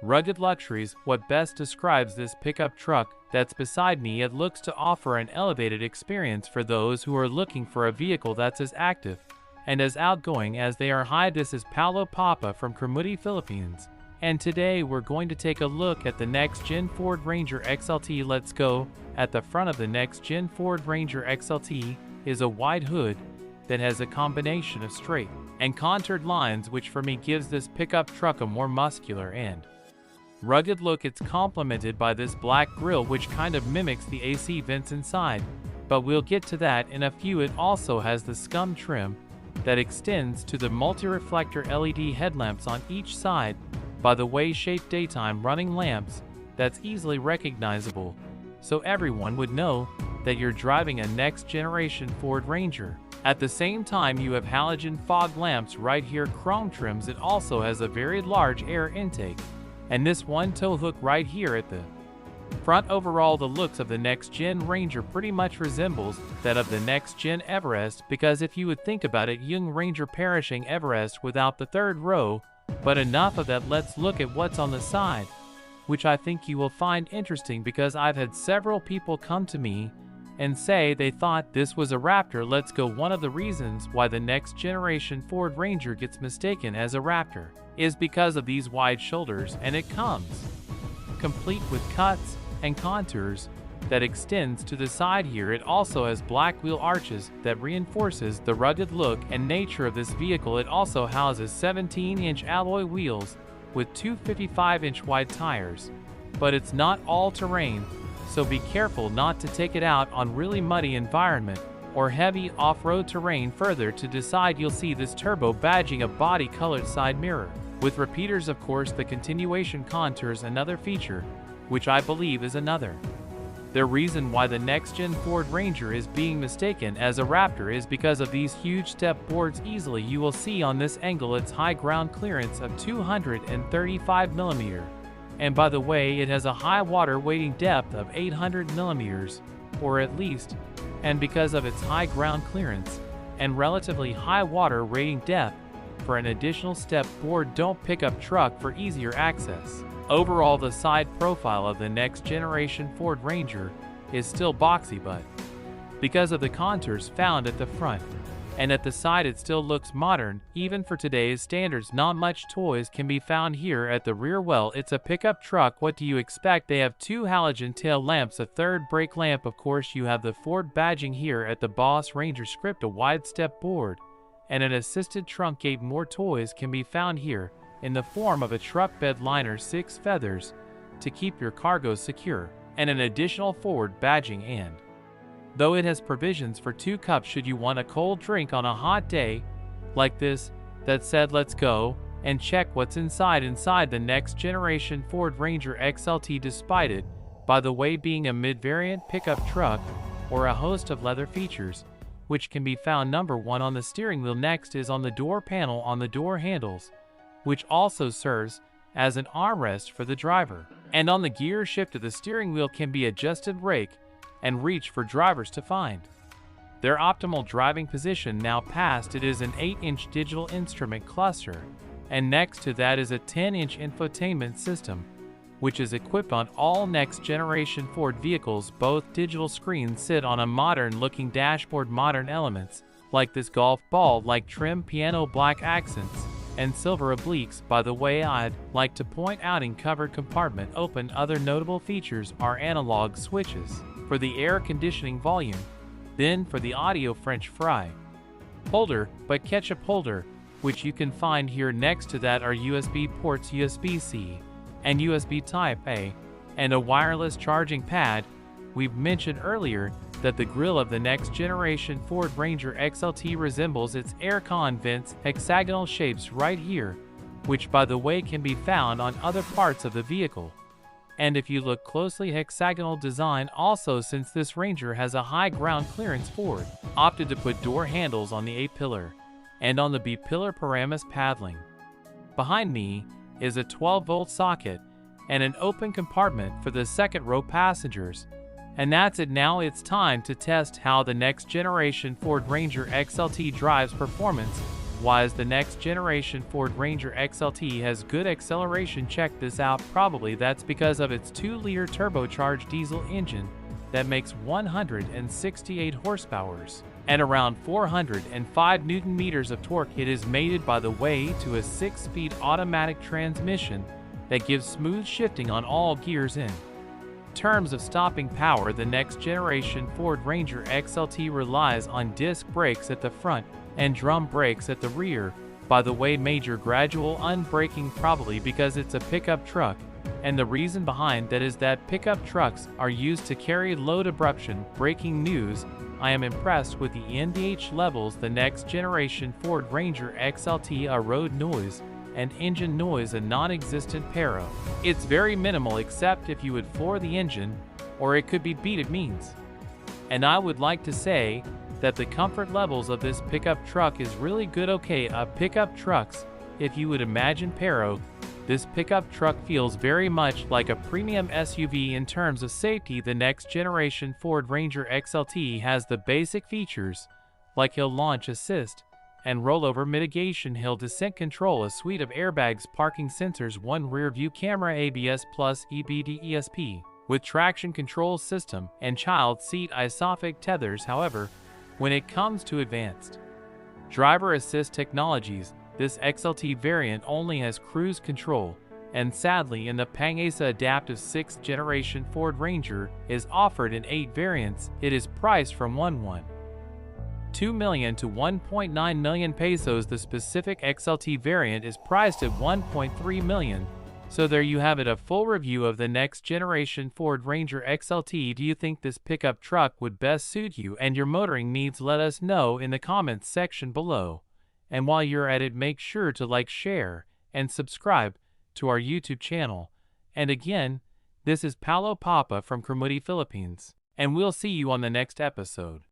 Rugged luxuries, what best describes this pickup truck that's beside me. It looks to offer an elevated experience for those who are looking for a vehicle that's as active and as outgoing as they are. Hi, this is Paulo Papa from Kramuti, Philippines, and today we're going to take a look at the next-gen Ford Ranger XLT. Let's go. At the front of the next-gen Ford Ranger XLT is a wide hood that has a combination of straight and contoured lines, which for me gives this pickup truck a more muscular and rugged look. It's complemented by this black grille, which kind of mimics the AC vents inside, but we'll get to that in a few. It also has the scum trim that extends to the multi-reflector LED headlamps on each side, by the way shaped daytime running lamps that's easily recognizable, so everyone would know that you're driving a next-generation Ford Ranger. At the same time, you have halogen fog lamps right here, chrome trims. It also has a very large air intake and this one tow hook right here at the front. Overall, the looks of the next-gen Ranger pretty much resembles that of the next-gen Everest, because if you would think about it, young Ranger perishing Everest without the third row. But enough of that, let's look at what's on the side, which I think you will find interesting, because I've had several people come to me and say they thought this was a Raptor. Let's go. One of the reasons why the next generation Ford Ranger gets mistaken as a Raptor is because of these wide shoulders, and it comes complete with cuts and contours that extends to the side here. It also has black wheel arches that reinforces the rugged look and nature of this vehicle. It also houses 17-inch alloy wheels with two 55-inch wide tires, but it's not all-terrain, so be careful not to take it out on really muddy environment or heavy off-road terrain. Further to decide, you'll see this turbo badging, a body-colored side mirror with repeaters. Of course, the continuation contours, another feature, which I believe is another. The reason why the next-gen Ford Ranger is being mistaken as a Raptor is because of these huge step boards. Easily you will see on this angle its high ground clearance of 235 mm. And by the way, it has a high water weighting depth of 800 mm, or at least, and because of its high ground clearance and relatively high water rating depth, for an additional step board don't pickup truck for easier access. Overall, the side profile of the next generation Ford Ranger is still boxy, but because of the contours found at the front and at the side, it still looks modern, even for today's standards. Not much toys can be found here at the rear. Well, it's a pickup truck, what do you expect? They have two halogen tail lamps, a third brake lamp. Of course, you have the Ford badging here at the Boss Ranger script, a wide step board, and an assisted trunk gate. More toys can be found here in the form of a truck bed liner, 6 feathers to keep your cargo secure, and an additional Ford badging. And though it has provisions for 2 cups should you want a cold drink on a hot day like this. That said, let's go and check what's inside the next generation Ford Ranger XLT. Despite it, by the way, being a mid-variant pickup truck, or a host of leather features, which can be found number 1 on the steering wheel. Next is on the door panel on the door handles, which also serves as an armrest for the driver. And on the gear shift of the steering wheel can be adjusted rake and reach for drivers to find their optimal driving position. Now past it is an 8-inch digital instrument cluster, and next to that is a 10-inch infotainment system, which is equipped on all next-generation Ford vehicles. Both digital screens sit on a modern-looking dashboard. Modern elements like this golf ball-like trim, piano black accents, and silver obliques. By the way, I'd like to point out in covered compartment open, other notable features are analog switches for the air conditioning volume, then for the audio French fry holder, but ketchup holder, which you can find here. Next to that are USB ports, USB-C and USB Type-A, and a wireless charging pad. We've mentioned earlier that the grille of the next generation Ford Ranger XLT resembles its aircon vents, hexagonal shapes right here, which by the way can be found on other parts of the vehicle. And if you look closely, hexagonal design also, since this Ranger has a high ground clearance. Ford opted to put door handles on the A-pillar and on the B-pillar Paramus paddling. Behind me is a 12-volt socket and an open compartment for the second row passengers. And that's it. Now it's time to test how the next generation Ford Ranger XLT drives. Performance wise, the next generation Ford Ranger XLT has good acceleration. Check this out. Probably that's because of its 2-liter turbocharged diesel engine that makes 168 horsepower and around 405 Newton meters of torque. It is mated, by the way, to a 6-speed automatic transmission that gives smooth shifting on all gears. In terms of stopping power, the next generation Ford Ranger XLT relies on disc brakes at the front and drum brakes at the rear. By the way, major gradual unbraking, probably because it's a pickup truck, and the reason behind that is that pickup trucks are used to carry load. Abruption. Breaking news: I am impressed with the NVH levels. The next generation Ford Ranger XLT, a road noise and engine noise a non-existent pair. It's very minimal, except if you would floor the engine, or it could be beat. It means. And I would like to say that the comfort levels of this pickup truck is really good. Okay, pickup trucks, if you would imagine Pero, this pickup truck feels very much like a premium SUV in terms of safety. The next generation Ford Ranger XLT has the basic features like hill launch assist and rollover mitigation, hill descent control, a suite of airbags, parking sensors, 1 rear view camera, ABS plus EBD ESP with traction control system, and child seat isofix tethers. However, when it comes to advanced driver assist technologies, this XLT variant only has cruise control, and sadly in the Pangasa Adaptive 6th generation Ford Ranger is offered in 8 variants. It is priced from 1.2 million to 1.9 million pesos. The specific XLT variant is priced at 1.3 million. So there you have it, a full review of the next generation Ford Ranger XLT. Do you think this pickup truck would best suit you and your motoring needs? Let us know in the comments section below. And while you're at it, make sure to like, share, and subscribe to our YouTube channel. And again, this is Paulo Papa from Kramuti, Philippines, and we'll see you on the next episode.